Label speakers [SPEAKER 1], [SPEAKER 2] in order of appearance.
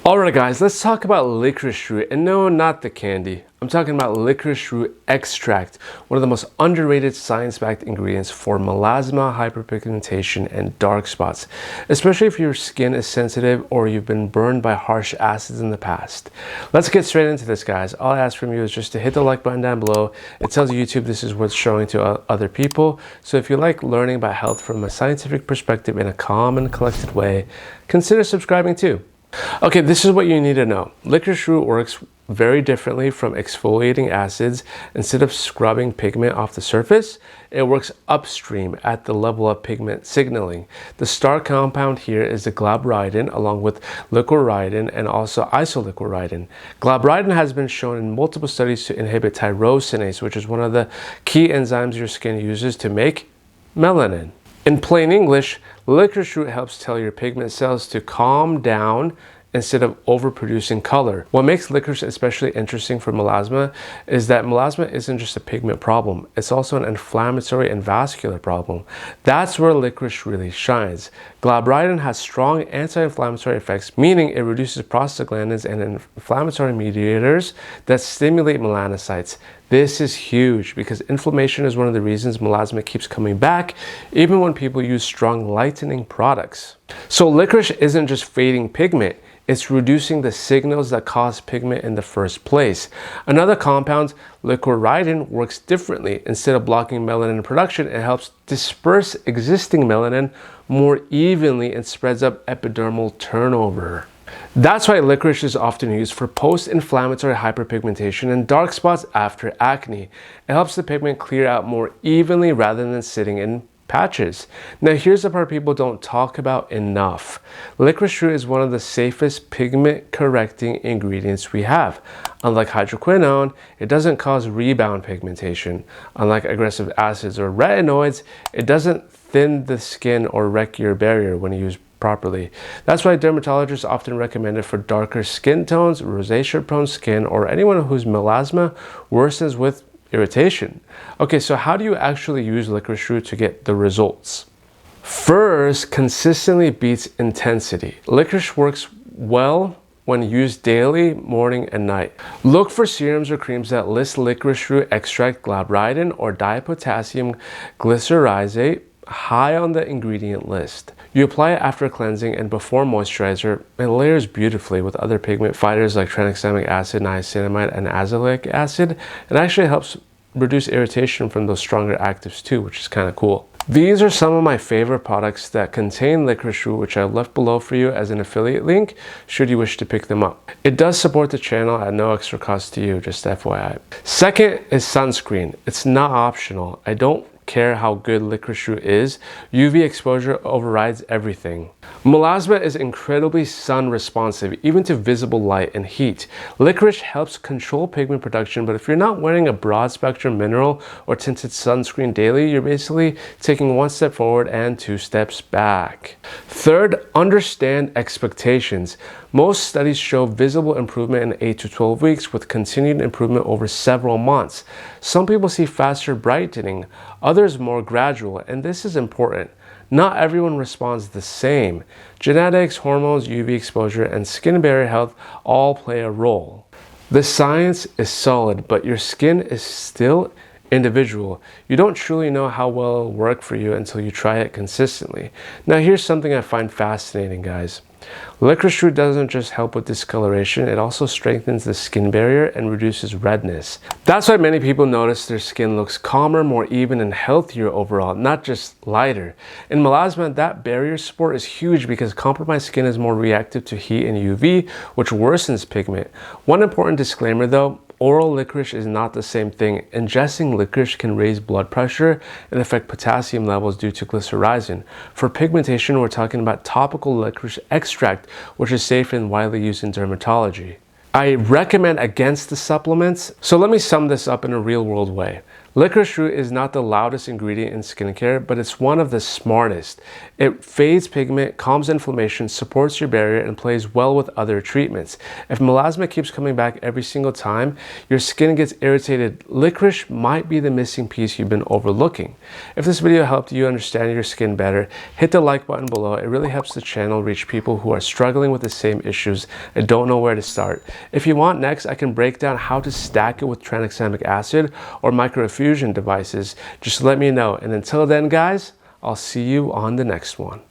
[SPEAKER 1] Alright guys, let's talk about licorice root, and no, not the candy. I'm talking about licorice root extract, one of the most underrated science-backed ingredients for melasma, hyperpigmentation, and dark spots, especially if your skin is sensitive or you've been burned by harsh acids in the past. Let's get straight into this, guys. All I ask from you is just to hit the like button down below. It tells YouTube this is worth showing to other people. So if you like learning about health from a scientific perspective in a calm and collected way, consider subscribing too. Okay, this is what you need to know. Licorice root works very differently from exfoliating acids. Instead of scrubbing pigment off the surface, it works upstream at the level of pigment signaling. The star compound here is the glabridin along with licoritin and also isolicoridin. Glabridin has been shown in multiple studies to inhibit tyrosinase, which is one of the key enzymes your skin uses to make melanin. In plain English, licorice root helps tell your pigment cells to calm down instead of overproducing color. What makes licorice especially interesting for melasma is that melasma isn't just a pigment problem, it's also an inflammatory and vascular problem. That's where licorice really shines. Glabridin has strong anti-inflammatory effects, meaning it reduces prostaglandins and inflammatory mediators that stimulate melanocytes. This is huge because inflammation is one of the reasons melasma keeps coming back, even when people use strong lightening products. So licorice isn't just fading pigment, it's reducing the signals that cause pigment in the first place. Another compound, licoritin, works differently. Instead of blocking melanin production, it helps disperse existing melanin more evenly and spreads up epidermal turnover. That's why licorice is often used for post-inflammatory hyperpigmentation and dark spots after acne. It helps the pigment clear out more evenly rather than sitting in patches. Now here's the part people don't talk about enough. Licorice root is one of the safest pigment correcting ingredients we have. Unlike hydroquinone, it doesn't cause rebound pigmentation. Unlike aggressive acids or retinoids, it doesn't thin the skin or wreck your barrier when used properly. That's why dermatologists often recommend it for darker skin tones, rosacea prone skin, or anyone whose melasma worsens with irritation. Okay, so how do you actually use licorice root to get the results? First, consistently beats intensity. Licorice works well when used daily, morning and night. Look for serums or creams that list licorice root extract, glabridin, or dipotassium glycyrrhizate high on the ingredient list. You apply it after cleansing and before moisturizer. It layers beautifully with other pigment fighters like tranexamic acid, niacinamide, and azelaic acid. It actually helps reduce irritation from those stronger actives too, which is kind of cool. These are some of my favorite products that contain licorice root, which I've left below for you as an affiliate link should you wish to pick them up. It does support the channel at no extra cost to you, just FYI. Second is sunscreen. It's not optional. I don't care how good licorice root is, UV exposure overrides everything. Melasma is incredibly sun responsive, even to visible light and heat. Licorice helps control pigment production, but if you're not wearing a broad spectrum mineral or tinted sunscreen daily, you're basically taking one step forward and two steps back. Third, understand expectations. Most studies show visible improvement in 8 to 12 weeks with continued improvement over several months. Some people see faster brightening, others more gradual, and this is important. Not everyone responds the same. Genetics, hormones, UV exposure, and skin barrier health all play a role. The science is solid, but your skin is still individual. You don't truly know how well it'll work for you until you try it consistently. Now here's something I find fascinating, guys. Licorice root doesn't just help with discoloration, it also strengthens the skin barrier and reduces redness. That's why many people notice their skin looks calmer, more even, and healthier overall, not just lighter. In melasma, that barrier support is huge because compromised skin is more reactive to heat and UV, which worsens pigment. One important disclaimer though, oral licorice is not the same thing. Ingesting licorice can raise blood pressure and affect potassium levels due to glycyrrhizin. For pigmentation, we're talking about topical licorice extract, which is safe and widely used in dermatology. I recommend against the supplements. So let me sum this up in a real world way. Licorice root is not the loudest ingredient in skincare, but it's one of the smartest. It fades pigment, calms inflammation, supports your barrier, and plays well with other treatments. If melasma keeps coming back every single time your skin gets irritated, licorice might be the missing piece you've been overlooking. If this video helped you understand your skin better, hit the like button below. It really helps the channel reach people who are struggling with the same issues and don't know where to start. If you want next, I can break down how to stack it with tranexamic acid or microfusion devices. Just let me know. And until then, guys, I'll see you on the next one.